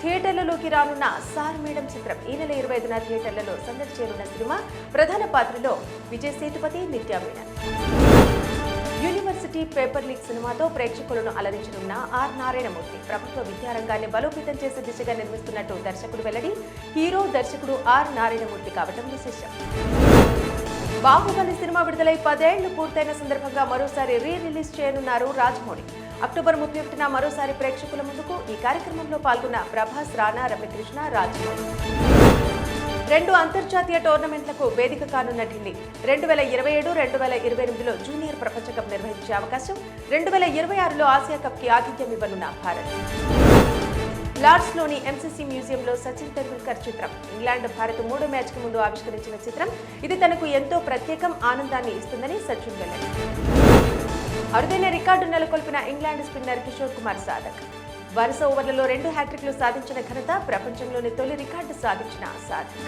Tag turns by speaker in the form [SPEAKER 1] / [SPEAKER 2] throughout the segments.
[SPEAKER 1] థియేటర్లలోకి రానున్న sir madam చిత్రం ఈ నెల 25న థియేటర్లలో సందడి చేరున్న సినిమా. ప్రధాన పాత్రలో విజయ్ సేతుపతి, నిత్యా మీనన్. యూనివర్సిటీ పేపర్ లీక్ సినిమాతో ప్రేక్షకులను అలరించనున్న ఆర్ నారాయణమూర్తి ప్రభుత్వ విద్యారంగాన్ని బలోపేతం చేసే దిశగా నిర్మిస్తున్నట్టు దర్శకుడు వెల్లడి. హీరో దర్శకుడు ఆర్ నారాయణమూర్తి కావటం విశేషం. బాహుబలి సినిమా విడుదలై 10 ఏళ్లు పూర్తయిన సందర్భంగా మరోసారి రిలీజ్ చేయనున్నారు రాజమౌళి. అక్టోబర్ 31న మరోసారి ప్రేక్షకుల ముందుకు. ఈ కార్యక్రమంలో పాల్గొన్న ప్రభాస్, రానా, రమ్యకృష్ణ, రాజమౌళి. 2 అంతర్జాతీయ టోర్నమెంట్లకు వేదిక కానున్న ఢిల్లీ. 2027, 2028లో జూనియర్ ప్రపంచ కప్ నిర్వహించే అవకాశం. 2026లో ఆసియా కప్ కి ఆతిథ్యం ఇవ్వనున్న భారత్. లార్డ్స్లోని ఎంసీసీ మ్యూజియంలో సచిన్ టెండూల్కర్ చిత్రం. ఇంగ్లాండ్ భారత్ 3వ మ్యాచ్కి ముందు ఆవిష్కరించిన చిత్రం. ఇది తనకు ఎంతో ప్రత్యేకం, ఆనందాన్ని ఇస్తుందని సచిన్ వెల్లడి. అరుదైన రికార్డు నెలకొల్పిన ఇంగ్లాండ్ స్పిన్నర్ కిషోర్ కుమార్ సాధక్. వరుస ఓవర్లలో 2 హ్యాట్రిక్లు సాధించిన ఘనత. ప్రపంచంలోని తొలి రికార్డు సాధించిన సాధక్.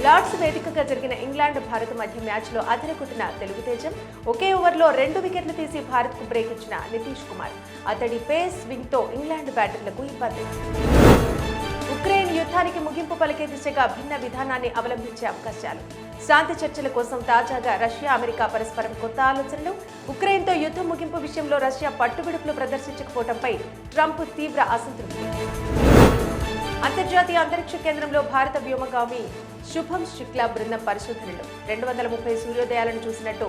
[SPEAKER 1] లార్డ్స్ వేదికగా జరిగిన ఇంగ్లాండ్ భారత్ మధ్య మ్యాచ్లో అదరగొట్టిన తెలుగు తేజం. ఒకే ఓవర్లో 2 వికెట్లు తీసి భారత్కు బ్రేక్ ఇచ్చిన నితీష్ కుమార్. అతడి పేస్ స్వింగ్తో ఇంగ్లాండ్ బ్యాటర్లకు ఇబ్బంది. ఉక్రెయిన్ యుద్ధానికి ముగింపు పలికే దిశగా భిన్న విధానాన్ని అవలంబించే అవకాశాలు. శాంతి చర్చల కోసం తాజాగా రష్యా, అమెరికా పరస్పరం కొత్త ఆలోచనలు. ఉక్రెయిన్తో యుద్ధం ముగింపు విషయంలో రష్యా పట్టుబిడుపులు ప్రదర్శించకపోవడంపై ట్రంప్ తీవ్ర అసంతృప్తి. అంతర్జాతీయ అంతరిక్ష కేంద్రంలో భారత వ్యోమగామి శుభం శుక్లా బృందం పరిశోధనలు. 230 సూర్యోదయాలను చూసినట్టు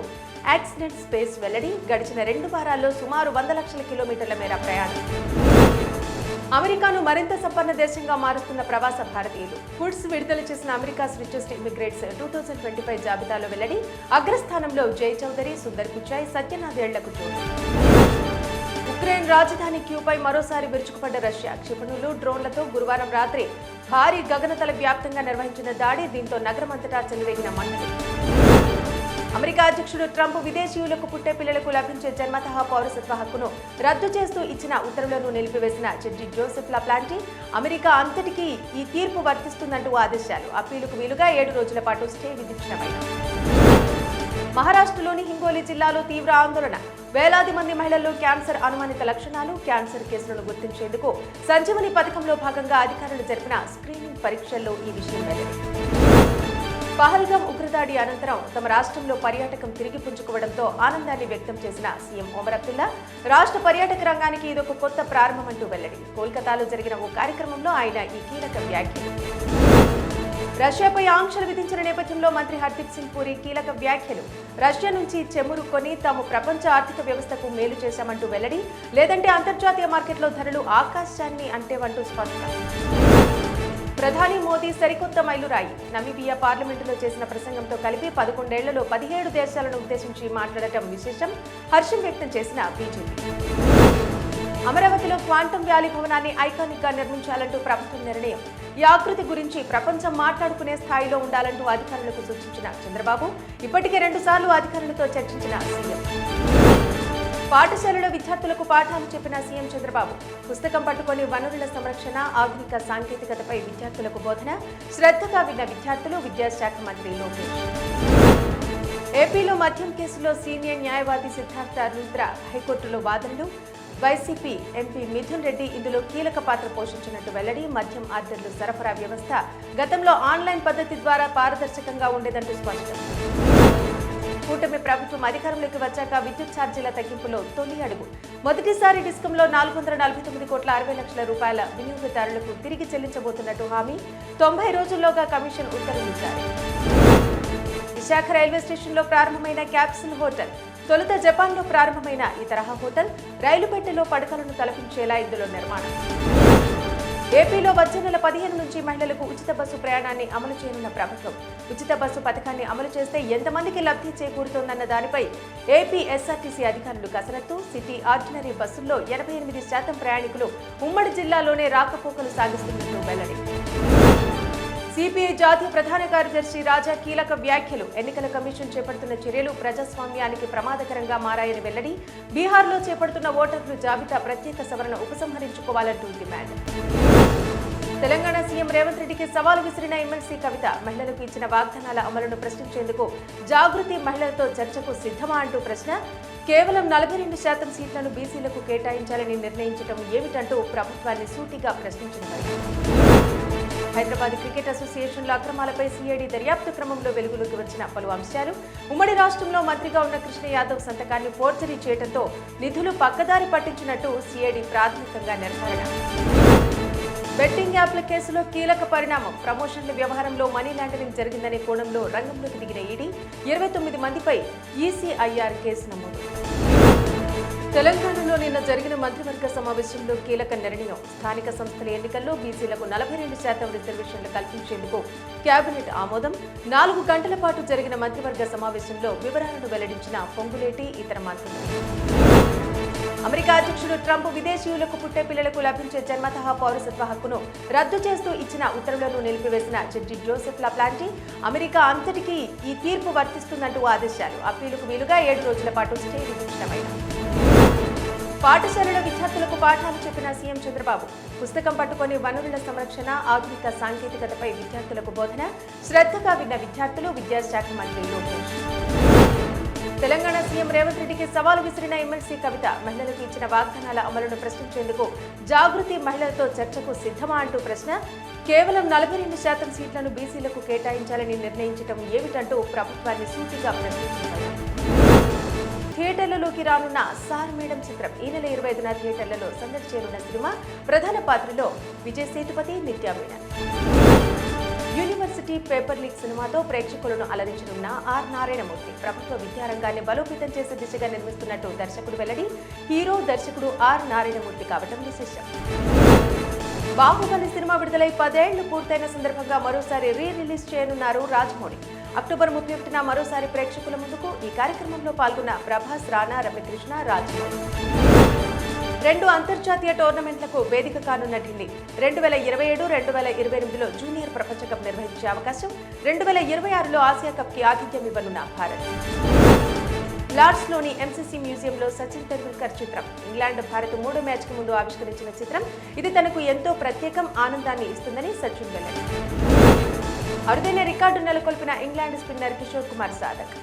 [SPEAKER 1] యాక్సిడెంట్ స్పేస్ వెల్లడి. గడిచిన 2 వారాల్లో సుమారు 100 లక్షల కిలోమీటర్ల మేర ప్రయాణం. అమెరికాను మరింత సంపన్న దేశంగా మారుస్తున్న ప్రవాస భారతీయులు. ఫుడ్స్ విడుదల చేసిన అమెరికాస్ రిచెస్ట్ ఇమిగ్రేట్స్ 2025 జాబితాలో వెల్లడి. అగ్రస్థానంలో జై చౌదరి, సుందర్ పిచాయ్, సత్యనాథ్ ఏళ్లకు చోటు. ఉక్రెయిన్ రాజధాని క్యూపై మరోసారి విరుచుకుపడ్డ రష్యా. క్షిపణులు, డ్రోన్లతో గురువారం రాత్రి భారీ గగనతల వ్యాప్తంగా నిర్వహించిన దాడి. దీంతో నగరమంతటా చెలరేగిన మంటలు. అమెరికా అధ్యక్షుడు ట్రంప్ విదేశీయులకు పుట్టే పిల్లలకు లభించే జన్మతః పౌరసత్వ హక్కును రద్దు చేస్తూ ఇచ్చిన ఉత్తర్వులను నిలిపివేసిన జడ్జి జోసెఫ్ లాప్లాంటి. అమెరికా అంతటికీ ఈ తీర్పు వర్తిస్తుందంటూ ఆదేశాలు. అప్పీలుకు వీలుగా 7 రోజుల పాటు స్టే విధించడమైంది. మహారాష్ట్రలోని హింగోలి జిల్లాలో తీవ్ర ఆందోళన. వేలాది మంది మహిళల్లో క్యాన్సర్ అనుమానిత లక్షణాలు. క్యాన్సర్ కేసులను గుర్తించేందుకు సంజీవని పథకంలో భాగంగా అధికారులు జరిపిన స్క్రీనింగ్ పరీక్షల్లో ఈ విషయం వెల్లడి. పహల్గాం ఉగ్రదాడి అనంతరం తమ రాష్ట్రంలో పర్యాటకం తిరిగి పుంజుకోవడంతో ఆనందాన్ని వ్యక్తం చేసిన సీఎం ఒమర్ అబ్దుల్లా. రాష్ట్ర పర్యాటక రంగానికి ఇదొక కొత్త ప్రారంభమంటూ వెల్లడి. కోల్కతాలో జరిగిన ఓ కార్యక్రమంలో ఆయన ఈ కీలక వ్యాఖ్యలు. రష్యాపై ఆంక్షలు విధించిన నేపథ్యంలో మంత్రి హర్దీప్ సింగ్ పూరి కీలక వ్యాఖ్యలు. రష్యా నుంచి చెమురు కొని తాము ప్రపంచ ఆర్థిక వ్యవస్థకు మేలు చేశామంటూ వెల్లడి. లేదంటే అంతర్జాతీయ మార్కెట్లో ధరలు ఆకాశాన్ని అంటేవంటూ స్పష్టం. ప్రధాని మోదీ సరికొత్త మైలురాయి. నమీబియా పార్లమెంటులో చేసిన ప్రసంగంతో కలిపి 11 ఏళ్లలో 17 దేశాలను ఉద్దేశించి మాట్లాడటం విశేషం. హర్షం వ్యక్తం చేసిన బీజేపీ. అమరావతిలో క్వాంటమ్ వ్యాలీ భవనాన్ని ఐకానిక్ గా నిర్మించాలంటూ ప్రభుత్వం నిర్ణయం. ఈ ఆకృతి గురించి ప్రపంచం మాట్లాడుకునే స్థాయిలో ఉండాలంటూ అధికారులకు సూచించిన చంద్రబాబు. ఇప్పటికే 2 సార్లు అధికారులతో చర్చించిన సీఎం. పాఠశాలలో విద్యార్థులకు పాఠాలు చెప్పిన సీఎం చంద్రబాబు. పుస్తకం పట్టుకొని వనరుల సంరక్షణ, ఆధునిక సాంకేతికతపై విద్యార్థులకు బోధన. శ్రద్ధగా విన్న విద్యార్థులు. విద్యాశాఖ మంత్రి లోకేష్. ఏపీలో మద్యం కేసులో సీనియర్ న్యాయవాది సిద్ధార్థ రుద్ర హైకోర్టులో వాదనలు. వైసీపీ ఎంపీ మిథున్ రెడ్డి ఇందులో కీలక పాత్ర పోషించినట్టు వెల్లడి. మద్యం ఆర్డర్లు సరఫరా వ్యవస్థ గతంలో ఆన్లైన్ పద్ధతి ద్వారా పారదర్శకంగా ఉండేదంటూ స్పష్టం. కూటమి ప్రభుత్వం అధికారంలోకి వచ్చాక విద్యుత్ ఛార్జీల తగ్గింపులో తొలి అడుగు. మొదటిసారి డిస్కంలో 449 కోట్ల 60 లక్షల రూపాయల వినియోగదారులకు తిరిగి చెల్లించబోతున్నట్టు హామీ. 90 రోజుల్లోగా కమిషన్ ఉత్తర్వులు జారీ. విశాఖ రైల్వే స్టేషన్లో ప్రారంభమైన క్యాప్సుల్ హోటల్. తొలుత జపాన్లో ప్రారంభమైన ఈ తరహా హోటల్ రైలు పెట్టెలో పడకలను తలపించేలా ఇందులో నిర్మాణం. ఏపీలో వచ్చే నెల 15 నుంచి మహిళలకు ఉచిత బస్సు ప్రయాణాన్ని అమలు చేయనున్న ప్రభుత్వం. ఉచిత బస్సు పథకాన్ని అమలు చేస్తే ఎంతమందికి లబ్ధి చేకూరుతోందన్న దానిపై ఏపీ ఎస్ఆర్టీసీ అధికారులు కసరత్తు. సిటీ ఆర్డినరీ బస్సుల్లో 88% ప్రయాణికులు ఉమ్మడి జిల్లాలోనే రాకపోకలు సాగిస్తున్నట్టు వెల్లడి. సిపిఐ జాతీయ ప్రధాన కార్యదర్శి రాజా కీలక వ్యాఖ్యలు. ఎన్నికల కమిషన్ చేపడుతున్న చర్యలు ప్రజాస్వామ్యానికి ప్రమాదకరంగా మారాయని వెల్లడి. బీహార్లో చేపడుతున్న ఓటర్లు జాబితా ప్రత్యేక సవరణ ఉపసంహరించుకోవాలంటూ డిమాండ్. తెలంగాణ సీఎం రేవంత్ రెడ్డికి సవాలు విసిరిన ఎమ్మెల్సీ కవిత మహిళలకు ఇచ్చిన వాగ్దానాల అమలును ప్రశ్నించేందుకు జాగృతి మహిళలతో చర్చకు సిద్ధమా అంటూ ప్రశ్న. కేవలం 42% సీట్లను బీసీలకు కేటాయించాలని నిర్ణయించడం ఏమిటంటూ ప్రభుత్వాన్ని సూటిగా ప్రశ్నించింది. హైదరాబాద్ క్రికెట్ అసోసియేషన్ల అక్రమాలపై సీఐడీ దర్యాప్తు క్రమంలో వెలుగులోకి వచ్చిన పలు అంశాలు. ఉమ్మడి రాష్ట్రంలో మంత్రిగా ఉన్న కృష్ణ యాదవ్ సంతకాన్ని ఫోర్జరీ చేయడంతో నిధులు పక్కదారి పట్టించినట్టు సీఐడీ ప్రాథమికంగా నిర్ధారణ. బెట్టింగ్ యాప్ల కేసులో కీలక పరిణామం. ప్రమోషన్ల వ్యవహారంలో మనీ లాండరింగ్ జరిగిందనే కోణంలో రంగంలోకి దిగిన ఈడీ 29 మందిపై ఈసీఐఆర్ కేసు నమోదు. తెలంగాణలో నిన్న జరిగిన మంత్రివర్గ సమావేశంలో కీలక నిర్ణయం. స్థానిక సంస్థల ఎన్నికల్లో బీసీలకు 42% రిజర్వేషన్లు కల్పించేందుకు కేబినెట్ ఆమోదం. 4 గంటల పాటు జరిగిన మంత్రివర్గ సమావేశంలో వివరాలను వెల్లడించిన పొంగులేటి ఇతర మంత్రులు. అమెరికా అధ్యక్షుడు ట్రంప్ విదేశీయులకు పుట్టే పిల్లలకు లభించే జన్మతహా పౌరసత్వ హక్కును రద్దు చేస్తూ ఇచ్చిన ఉత్తర్వులను నిలిపివేసిన జడ్జి జోసెఫ్ లాప్లాంటి అమెరికా అంతటికీ ఈ తీర్పు వర్తిస్తుందంటూ ఆదేశాలు. అప్పీలుకు వీలుగా 7 రోజుల పాటు స్టే విధించడమైన. పాఠశాలల విద్యార్థులకు పాఠాలు చెప్పిన సీఎం చంద్రబాబు. పుస్తకం పట్టుకొని వనరుల సంరక్షణ, ఆధునిక సాంకేతికతపై విద్యార్థులకు బోధన. శ్రద్ధగా విన్న విద్యార్థులు, విద్యాశాఖ మంత్రి లోకేష్. తెలంగాణ సీఎం రేవంత్ రెడ్డికి సవాలు విసిరిన ఎమ్మెల్సీ కవిత మహిళలకు ఇచ్చిన వాగ్దానాల అమలును ప్రశ్నించేందుకు జాగృతి మహిళలతో చర్చకు సిద్ధమా అంటూ ప్రశ్న. కేవలం 42% సీట్లను బీసీలకు కేటాయించాలని నిర్ణయించడం ఏమిటంటూ ప్రభుత్వాన్ని సూటిగా ప్రశ్నించారు. థియేటర్లలోకి రానున్న సార్ మేడం చిత్రం ఈ నెల 25న థియేటర్లలో సందడి చేరున్న సినిమా. ప్రధాన పాత్రలో విజయ్ సేతుపతి, నిత్యా మీనన్. యూనివర్సిటీ పేపర్ లీక్ సినిమాతో ప్రేక్షకులను అలరించనున్న ఆర్ నారాయణమూర్తి ప్రభుత్వ విద్యారంగాన్ని బలోపేతం చేసే దిశగా నిర్మిస్తున్నట్టు దర్శకుడు వెల్లడి. హీరో దర్శకుడు ఆర్ నారాయణమూర్తి కావడం విశేషం. బాహుబలి సినిమా విడుదలై 10 ఏళ్లు పూర్తయిన సందర్భంగా మరోసారి రిలీజ్ చేయనున్నారు రాజమౌళి. అక్టోబర్ 31న మరోసారి ప్రేక్షకుల ముందుకు. ఈ కార్యక్రమంలో పాల్గొన్న ప్రభాస్, రానా, రమ్యకృష్ణ, రాజమౌళి. 2 అంతర్జాతీయ టోర్నమెంట్లకు వేదిక కానున్న ఢిల్లీ. 2027, 2028లో జూనియర్ ప్రపంచ కప్ నిర్వహించే అవకాశం. 2026లో ఆసియా కప్కి ఆతిథ్యం ఇవ్వనున్న భారత్. లార్డ్స్లోని ఎంసీసీ మ్యూజియంలో సచిన్ టెండూల్కర్ చిత్రం. ఇంగ్లాండ్ భారత్ 3వ మ్యాచ్కి ముందు ఆవిష్కరించిన చిత్రం. ఇది తనకు ఎంతో ప్రత్యేకం, ఆనందాన్ని ఇస్తుందని సచిన్ వెల్లడి. అరుదైన రికార్డు నెలకొల్పిన ఇంగ్లాండ్ స్పిన్నర్ కిషోర్ కుమార్ సాధక్.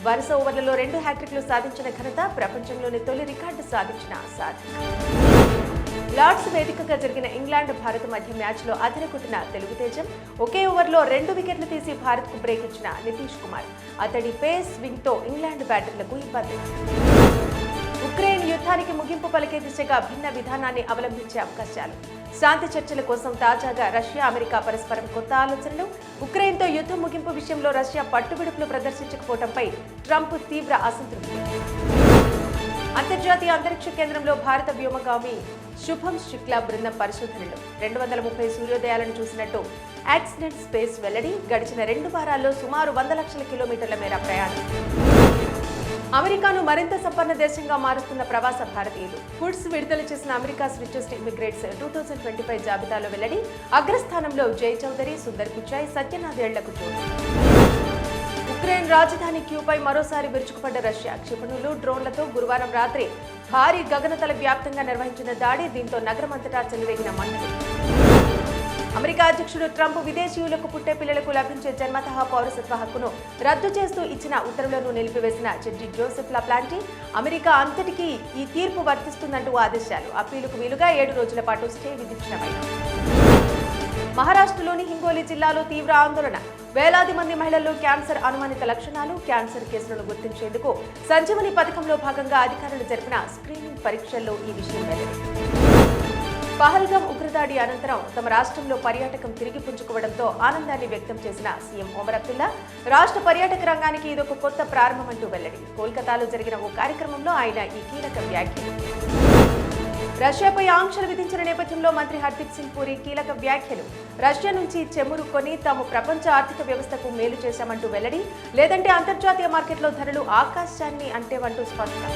[SPEAKER 1] వరుస ఓవర్లలో 2 హ్యాట్రిక్లు సాధించిన ఘనత. ప్రపంచంలోని తొలి రికార్డు సాధించిన సాధక్. లార్డ్స్ వేదికగా జరిగిన ఇంగ్లాండ్ భారత్ మధ్య మ్యాచ్లో అదరగొట్టిన తెలుగు తేజం. ఒకే ఓవర్లో 2 వికెట్లు తీసి భారత్కు బ్రేక్ ఇచ్చిన నితీష్ కుమార్. అతడి పేస్ స్వింగ్తో ఇంగ్లాండ్ బ్యాటర్లకు ఇబ్బంది. ఉక్రెయిన్ యుద్ధానికి ముగింపు పలికే దిశగా భిన్న విధానాన్ని అవలంబించే అవకాశాలు. శాంతి చర్చల కోసం తాజాగా రష్యా, అమెరికా పరస్పరం కొత్త ఆలోచనలు. ఉక్రెయిన్తో యుద్ధం ముగింపు విషయంలో రష్యా పట్టుబిడుపులు ప్రదర్శించకపోవడంపై ట్రంప్ తీవ్ర అసంతృప్తి. అంతర్జాతీయ అంతరిక్ష కేంద్రంలో భారత వ్యోమగామి శుభం శుక్లా బృందం పరిశోధనలు. 230 సూర్యోదయాలను చూసినట్టు యాక్సిడెంట్ స్పేస్ వెల్లడి. గడిచిన 2 వారాల్లో సుమారు 100 లక్షల కిలోమీటర్ల మేర ప్రయాణం. అమెరికాను మరింత సంపన్న దేశంగా మారుస్తున్న ప్రవాస భారతీయులు. ఫుడ్స్ విడుదల చేసిన అమెరికాస్ రిచెస్ట్ ఇమిగ్రేట్స్ 2025 జాబితాలో వెల్లడి. అగ్రస్థానంలో జై చౌదరి, సుందర్ పిచాయ్, సత్యనాథ్ ఏళ్లకు చోటు. ఉక్రెయిన్ రాజధాని క్యూపై మరోసారి విరుచుకుపడ్డ రష్యా. క్షిపణులు, డ్రోన్లతో గురువారం రాత్రి భారీ గగనతల వ్యాప్తంగా నిర్వహించిన దాడి. దీంతో నగరమంతటా చెలరేగిన మంటలు. అమెరికా అధ్యక్షుడు ట్రంప్ విదేశీయులకు పుట్టే పిల్లలకు లభించే జన్మతహా పౌరసత్వ హక్కును రద్దు చేస్తూ ఇచ్చిన ఉత్తర్వులను నిలిపివేసిన జడ్జి జోసెఫ్ లాప్లాంటి అమెరికా అంతటికీ ఈ తీర్పు వర్తిస్తుందంటూ ఆదేశాలు. అప్పీలుకు వీలుగా 7 రోజుల పాటు స్టే విధించడమైన. మహారాష్ట్రలోని హింగోలి జిల్లాలో తీవ్ర ఆందోళన. వేలాది మంది మహిళల్లో క్యాన్సర్ అనుమానిత లక్షణాలు. క్యాన్సర్ కేసులను గుర్తించేందుకు సంజీవని పథకంలో భాగంగా అధికారులు జరిపిన స్క్రీనింగ్ పరీక్షల్లో ఈ విషయం వెల్లడి. పహల్గాం ఉగ్రదాడి అనంతరం తమ రాష్ట్రంలో పర్యాటకం తిరిగి పుంజుకోవడంతో ఆనందాన్ని వ్యక్తం చేసిన సీఎం ఒమర్ అబ్దుల్లా రాష్ట్ర పర్యాటక రంగానికి ఇదొక కొత్త ప్రారంభమంటూ వెల్లడి. కోల్కతాలో జరిగిన ఓ కార్యక్రమంలో ఆయన ఈ కీలక వ్యాఖ్యలు. రష్యాపై ఆంక్షలు విధించిన నేపథ్యంలో మంత్రి హర్దీప్ సింగ్ పూరి కీలక వ్యాఖ్యలు. రష్యా నుంచి చెమురు కొని తాము ప్రపంచ ఆర్థిక వ్యవస్థకు మేలు చేశామంటూ వెల్లడి. లేదంటే అంతర్జాతీయ మార్కెట్లో ధరలు ఆకాశాన్ని అంటేవంటూ స్పష్టం.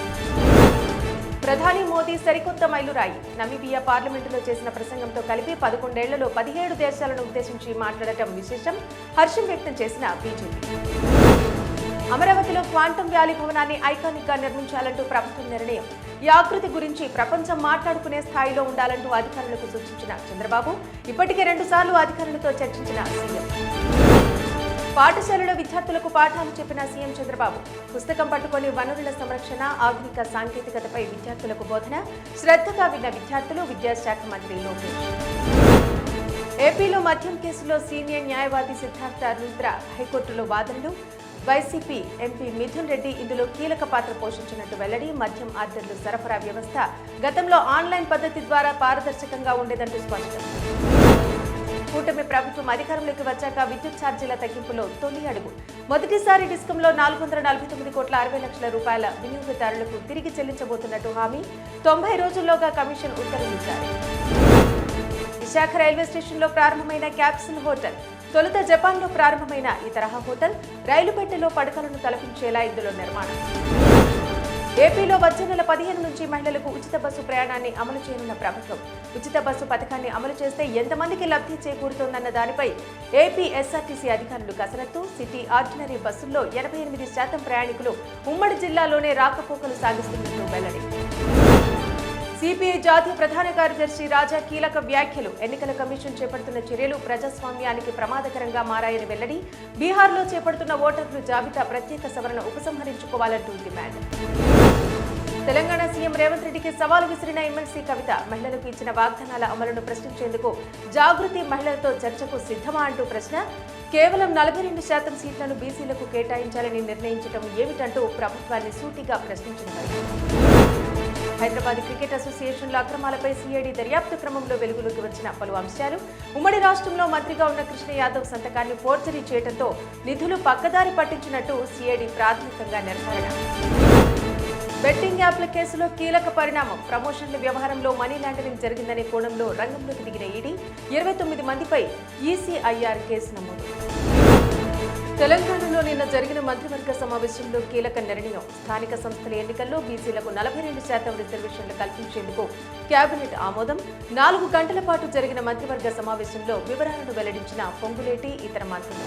[SPEAKER 1] ప్రధాని మోదీ సరికొత్త మైలురాయి. నమీబియా పార్లమెంటులో చేసిన ప్రసంగంతో కలిపి 11 ఏళ్లలో 17 దేశాలను ఉద్దేశించి మాట్లాడటం విశేషం. హర్షం వ్యక్తం చేసిన బీజేపీ. అమరావతిలో క్వాంటమ్ వ్యాలీ భవనాన్ని ఐకానిక్ గా నిర్మించాలంటూ ప్రభుత్వం నిర్ణయం. ఈ ఆకృతి గురించి ప్రపంచం మాట్లాడుకునే స్థాయిలో ఉండాలంటూ అధికారులకు సూచించిన చంద్రబాబు ఇప్పటికే 2 సార్లు అధికారులతో చర్చించిన సీఎం. పాఠశాలలో విద్యార్థులకు పాఠాలు చెప్పిన సీఎం చంద్రబాబు పుస్తకం పట్టుకొని వనరుల సంరక్షణ, ఆధునిక సాంకేతికతపై విద్యార్థులకు బోధన, శ్రద్ధగా విన్న విద్యార్థులు, విద్యాశాఖ మంత్రి లోకేష్. ఏపీలో మద్యం కేసులో సీనియర్ న్యాయవాది సిద్ధార్థ రుద్ర హైకోర్టులో వాదనలు. వైసీపీ ఎంపీ మిథున్ రెడ్డి ఇందులో కీలక పాత్ర పోషించినట్టు వెల్లడి. మద్యం ఆర్డర్లు సరఫరా వ్యవస్థ గతంలో ఆన్లైన్ పద్ధతి ద్వారా పారదర్శకంగా ఉండేదంటూ స్పష్టం. కూటమి ప్రభుత్వం అధికారంలోకి వచ్చాక విద్యుత్ ఛార్జీల తగ్గింపులో తొలి అడుగు. మొదటిసారి డిస్కంలో 449 కోట్ల 60 లక్షల రూపాయల వినియోగదారులకు తిరిగి చెల్లించబోతున్నట్టు హామీ. 90 రోజుల్లోగా కమిషన్ ఉత్తర్వులిచ్చారు. విశాఖ రైల్వే స్టేషన్లో ప్రారంభమైన క్యాప్సుల్ హోటల్. తొలుత జపాన్లో ప్రారంభమైన ఈ తరహా హోటల్ రైలు పెట్టెలో పడకలను తలపించేలా ఇందులో నిర్మాణం. ఏపీలో వచ్చే నెల 15 నుంచి మహిళలకు ఉచిత బస్సు ప్రయాణాన్ని అమలు చేయనున్న ప్రభుత్వం. ఉచిత బస్సు పథకాన్ని అమలు చేస్తే ఎంతమందికి లబ్ధి చేకూరుతోందన్న దానిపై ఏపీ ఎస్ఆర్టీసీ అధికారులు కసరత్తు. సిటీ ఆర్డినరీ బస్సుల్లో 88% ప్రయాణికులు ఉమ్మడి జిల్లాలోనే రాకపోకలు సాగిస్తున్నట్లు వెల్లడి. సిపిఐ జాతీయ ప్రధాన కార్యదర్శి రాజా కీలక వ్యాఖ్యలు. ఎన్నికల కమిషన్ చేపడుతున్న చర్యలు ప్రజాస్వామ్యానికి ప్రమాదకరంగా మారాయని వెల్లడి. బీహార్లో చేపడుతున్న ఓటర్లు జాబితా ప్రత్యేక సవరణ ఉపసంహరించుకోవాలంటూ డిమాండ్. తెలంగాణ సీఎం రేవంత్ రెడ్డికి సవాలు విసిరిన ఎమ్మెల్సీ కవిత. మహిళలకు ఇచ్చిన వాగ్దానాల అమలును ప్రశ్నించేందుకు జాగృతి మహిళలతో చర్చకు సిద్ధమా అంటూ ప్రశ్న. కేవలం 42% సీట్లను బీసీలకు కేటాయించాలని నిర్ణయించడం ఏమిటంటూ ప్రభుత్వాన్ని సూటిగా ప్రశ్నించిన హైదరాబాద్ క్రికెట్ అసోసియేషన్ల అక్రమాలపై సిఐడి దర్యాప్తు క్రమంలో వెలుగులోకి వచ్చిన పలు అంశాలు. ఉమ్మడి రాష్ట్రంలో మంత్రిగా ఉన్న కృష్ణ యాదవ్ సంతకాన్ని ఫోర్జరీ చేయడంతో నిధులు పక్కదారి పట్టించినట్టు సిఐడి ప్రాథమికంగా నిర్ధారణ. బెట్టింగ్ యాప్ల కేసులో కీలక పరిణామం. ప్రమోషన్ల వ్యవహారంలో మనీ లాండరింగ్ జరిగిందనే కోణంలో రంగంలోకి దిగిన ఈడీ 29 మందిపై ఈసీఐఆర్ కేసు నమోదు. తెలంగాణలో నిన్న జరిగిన మంత్రివర్గ సమావేశంలో కీలక నిర్ణయం. స్థానిక సంస్థల ఎన్నికల్లో బీసీలకు 42% రిజర్వేషన్లు కల్పించేందుకు కేబినెట్ ఆమోదం. 4 గంటల పాటు జరిగిన మంత్రివర్గ సమావేశంలో వివరాలను వెల్లడించిన పొంగులేటి, ఇతర మంత్రులు.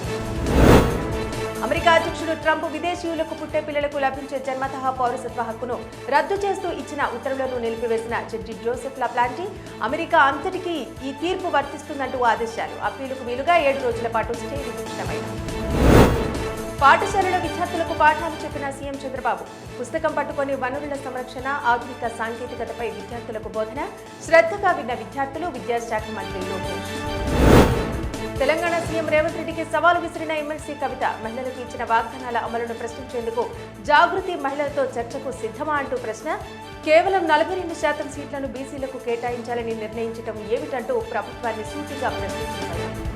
[SPEAKER 1] అమెరికా అధ్యక్షుడు ట్రంప్ విదేశీయులకు పుట్టే పిల్లలకు లభించే జన్మతహా పౌరసత్వ హక్కును రద్దు చేస్తూ ఇచ్చిన ఉత్తర్వులను నిలిపివేసిన జడ్జి జోసెఫ్ లాప్లాంటి అమెరికా అంతటికీ ఈ తీర్పు వర్తిస్తుందంటూ ఆదేశాలు. అప్పీలుకు వీలుగా 7 రోజుల పాటు స్టే విధించడమైంది. పాఠశాలలో విద్యార్థులకు పాఠాలు చెప్పిన సీఎం చంద్రబాబు పుస్తకం పట్టుకొని వనరుల సంరక్షణ, ఆధునిక సాంకేతికతపై విద్యార్థులకు బోధన, శ్రద్ధగా విన్న విద్యార్థులు, విద్యాశాఖ మంత్రి లోకేష్. తెలంగాణ సీఎం రేవంత్ రెడ్డికి సవాలు విసిరిన ఎమ్మెల్సీ కవిత. మహిళలకు ఇచ్చిన వాగ్దానాల అమలును ప్రశ్నించేందుకు జాగృతి మహిళలతో చర్చకు సిద్ధమా అంటూ ప్రశ్న. కేవలం 42% సీట్లను బీసీలకు కేటాయించాలని నిర్ణయించడం ఏమిటంటూ ప్రభుత్వాన్ని సూటిగా ప్రశ్నించారు.